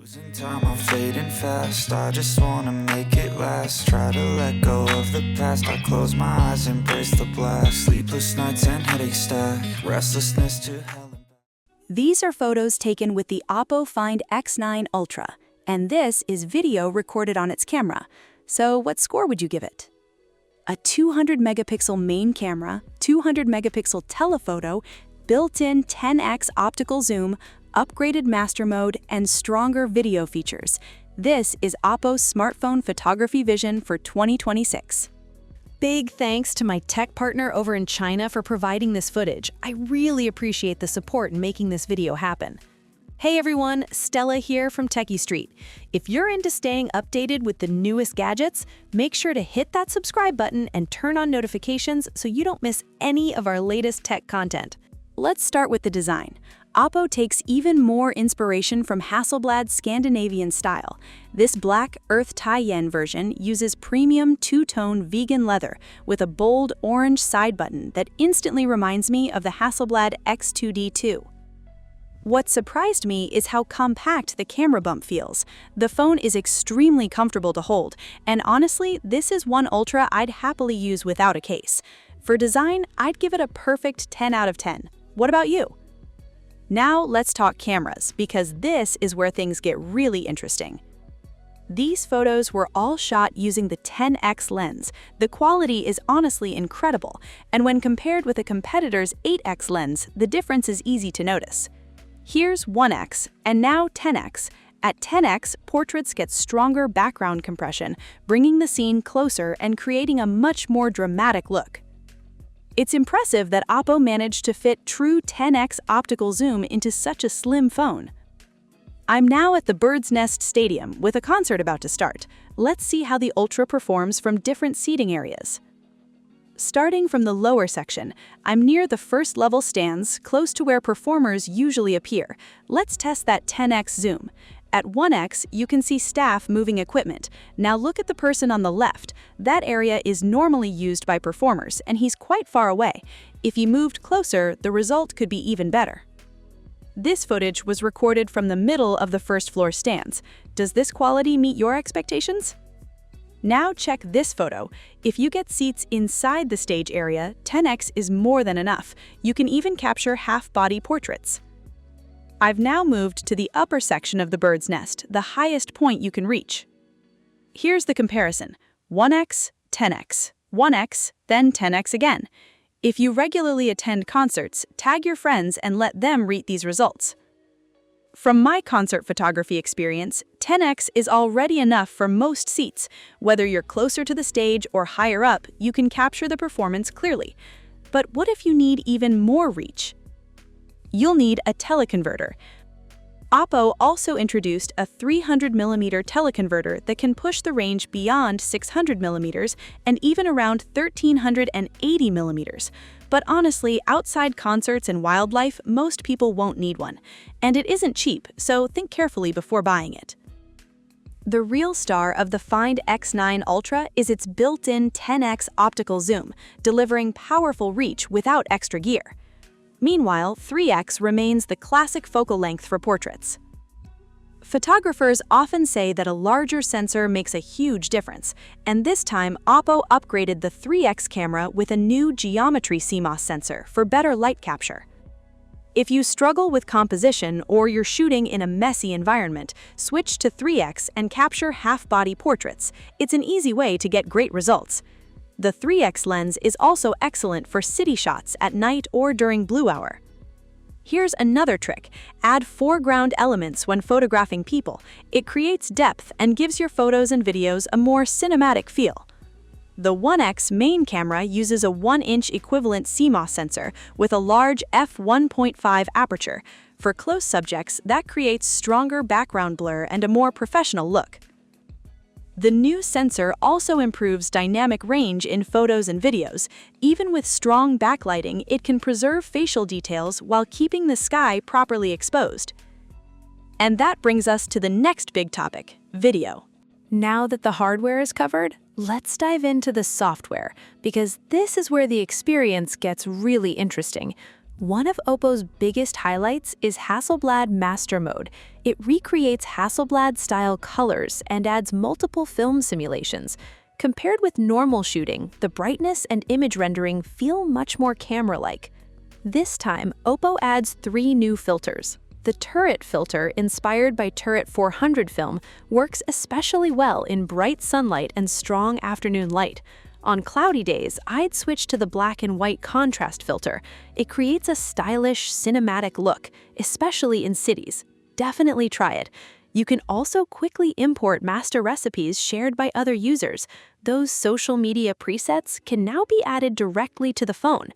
Losing time, I'm fading fast. I just wanna make it last. Try to let go of the past. I close my eyes, embrace the blast. Sleepless nights and headache stack. Restlessness to hell and back. These are photos taken with the OPPO Find X9 Ultra, and this is video recorded on its camera. So what score would you give it? A 200 megapixel main camera, 200 megapixel telephoto, built-in 10x optical zoom, upgraded master mode, and stronger video features. This is OPPO's smartphone photography vision for 2026. Big thanks to my tech partner over in China for providing this footage. I really appreciate the support in making this video happen. Hey everyone, Stella here from Techie Street. If you're into staying updated with the newest gadgets, make sure to hit that subscribe button and turn on notifications so you don't miss any of our latest tech content. Let's start with the design. OPPO takes even more inspiration from Hasselblad's Scandinavian style. This black Earth Tie-Yen version uses premium two-tone vegan leather with a bold orange side button that instantly reminds me of the Hasselblad X2D2. What surprised me is how compact the camera bump feels. The phone is extremely comfortable to hold, and honestly, this is one Ultra I'd happily use without a case. For design, I'd give it a perfect 10 out of 10. What about you? Now let's talk cameras, because this is where things get really interesting. These photos were all shot using the 10x lens. The quality is honestly incredible, and when compared with a competitor's 8x lens, the difference is easy to notice. Here's 1x, and now 10x. At 10x, portraits get stronger background compression, bringing the scene closer and creating a much more dramatic look. It's impressive that OPPO managed to fit true 10x optical zoom into such a slim phone. I'm now at the Bird's Nest Stadium with a concert about to start. Let's see how the Ultra performs from different seating areas. Starting from the lower section, I'm near the first level stands, close to where performers usually appear. Let's test that 10x zoom. At 1x, you can see staff moving equipment. Now look at the person on the left. That area is normally used by performers, and he's quite far away. If he moved closer, the result could be even better. This footage was recorded from the middle of the first floor stands. Does this quality meet your expectations? Now check this photo. If you get seats inside the stage area, 10x is more than enough. You can even capture half-body portraits. I've now moved to the upper section of the bird's nest, the highest point you can reach. Here's the comparison: 1x, 10x, 1x, then 10x again. If you regularly attend concerts, tag your friends and let them rate these results. From my concert photography experience, 10x is already enough for most seats. Whether you're closer to the stage or higher up, you can capture the performance clearly. But what if you need even more reach? You'll need a teleconverter. OPPO also introduced a 300mm teleconverter that can push the range beyond 600mm and even around 1380mm. But honestly, outside concerts and wildlife, most people won't need one. And it isn't cheap, so think carefully before buying it. The real star of the Find X9 Ultra is its built-in 10x optical zoom, delivering powerful reach without extra gear. Meanwhile, 3x remains the classic focal length for portraits. Photographers often say that a larger sensor makes a huge difference, and this time OPPO upgraded the 3x camera with a new geometry CMOS sensor for better light capture. If you struggle with composition or you're shooting in a messy environment, switch to 3x and capture half-body portraits. It's an easy way to get great results. The 3x lens is also excellent for city shots at night or during blue hour. Here's another trick: add foreground elements when photographing people. It creates depth and gives your photos and videos a more cinematic feel. The 1x main camera uses a 1-inch equivalent CMOS sensor with a large f1.5 aperture. For close subjects, that creates stronger background blur and a more professional look. The new sensor also improves dynamic range in photos and videos. Even with strong backlighting, it can preserve facial details while keeping the sky properly exposed. And that brings us to the next big topic: video. Now that the hardware is covered, let's dive into the software, because this is where the experience gets really interesting. One of OPPO's biggest highlights is Hasselblad Master Mode. It recreates Hasselblad-style colors and adds multiple film simulations. Compared with normal shooting, the brightness and image rendering feel much more camera-like. This time, OPPO adds 3 new filters. The turret filter, inspired by Turret 400 film, works especially well in bright sunlight and strong afternoon light. On cloudy days, I'd switch to the black and white contrast filter. It creates a stylish, cinematic look, especially in cities. Definitely try it. You can also quickly import master recipes shared by other users. Those social media presets can now be added directly to the phone.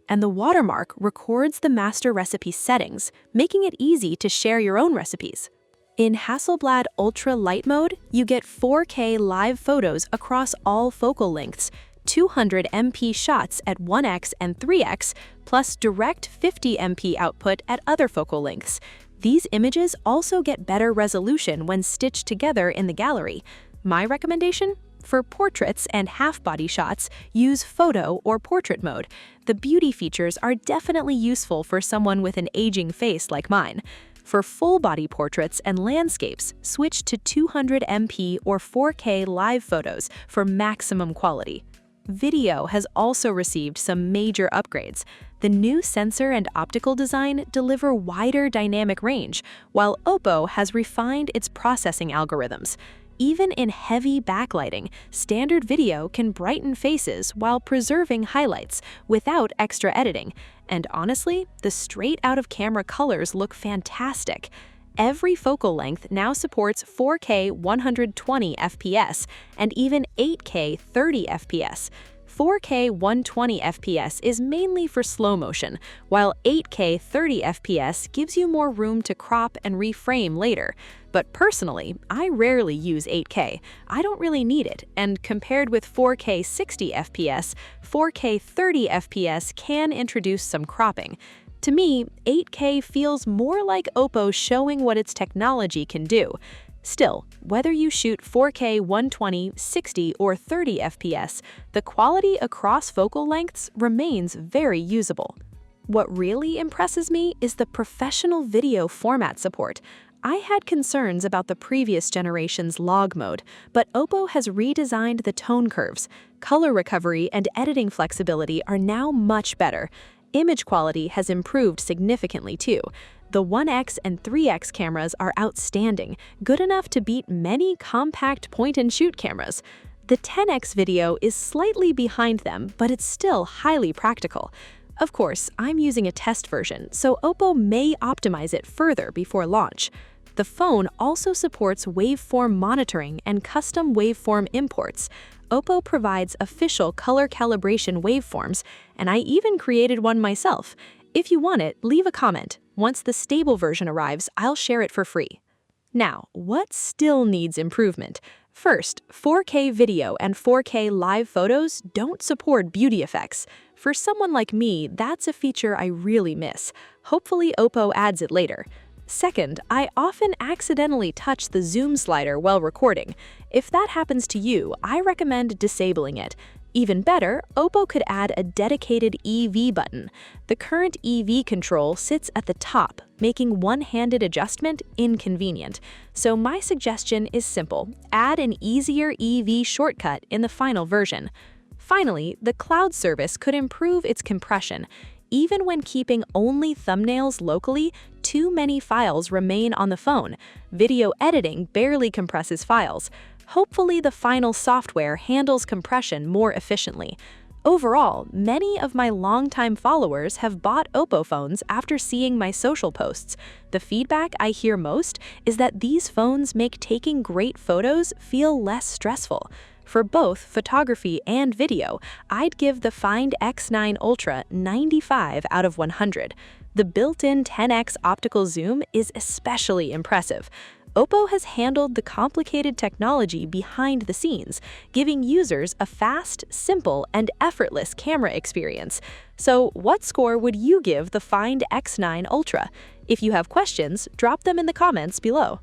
And the watermark records the master recipe settings, making it easy to share your own recipes. In Hasselblad Ultra Light Mode, you get 4K live photos across all focal lengths, 200 MP shots at 1x and 3x, plus direct 50 MP output at other focal lengths. These images also get better resolution when stitched together in the gallery. My recommendation? For portraits and half-body shots, use photo or portrait mode. The beauty features are definitely useful for someone with an aging face like mine. For full-body portraits and landscapes, switch to 200 MP or 4K live photos for maximum quality. Video has also received some major upgrades. The new sensor and optical design deliver wider dynamic range, while OPPO has refined its processing algorithms. Even in heavy backlighting, standard video can brighten faces while preserving highlights without extra editing. And honestly, the straight-out-of-camera colors look fantastic. Every focal length now supports 4K 120 FPS and even 8K 30 FPS. 4K 120 FPS is mainly for slow motion, while 8K 30 FPS gives you more room to crop and reframe later. But personally, I rarely use 8K. I don't really need it, and compared with 4K 60 FPS, 4K 30 FPS can introduce some cropping. To me, 8K feels more like OPPO showing what its technology can do. Still, whether you shoot 4K 120, 60, or 30 FPS, the quality across focal lengths remains very usable. What really impresses me is the professional video format support. I had concerns about the previous generation's log mode, but OPPO has redesigned the tone curves. Color recovery and editing flexibility are now much better. Image quality has improved significantly too. The 1x and 3x cameras are outstanding, good enough to beat many compact point-and-shoot cameras. The 10x video is slightly behind them, but it's still highly practical. Of course, I'm using a test version, so OPPO may optimize it further before launch. The phone also supports waveform monitoring and custom waveform imports. OPPO provides official color calibration waveforms, and I even created one myself. If you want it, leave a comment. Once the stable version arrives, I'll share it for free. Now, what still needs improvement? First, 4K video and 4K live photos don't support beauty effects. For someone like me, that's a feature I really miss. Hopefully OPPO adds it later. Second, I often accidentally touch the zoom slider while recording. If that happens to you, I recommend disabling it. Even better, OPPO could add a dedicated EV button. The current EV control sits at the top, making one-handed adjustment inconvenient. So my suggestion is simple: add an easier EV shortcut in the final version. Finally, the cloud service could improve its compression. Even when keeping only thumbnails locally, too many files remain on the phone. Video editing barely compresses files. Hopefully, the final software handles compression more efficiently. Overall, many of my longtime followers have bought OPPO phones after seeing my social posts. The feedback I hear most is that these phones make taking great photos feel less stressful. For both photography and video, I'd give the Find X9 Ultra 95 out of 100. The built-in 10x optical zoom is especially impressive. OPPO has handled the complicated technology behind the scenes, giving users a fast, simple, and effortless camera experience. So, what score would you give the Find X9 Ultra? If you have questions, drop them in the comments below.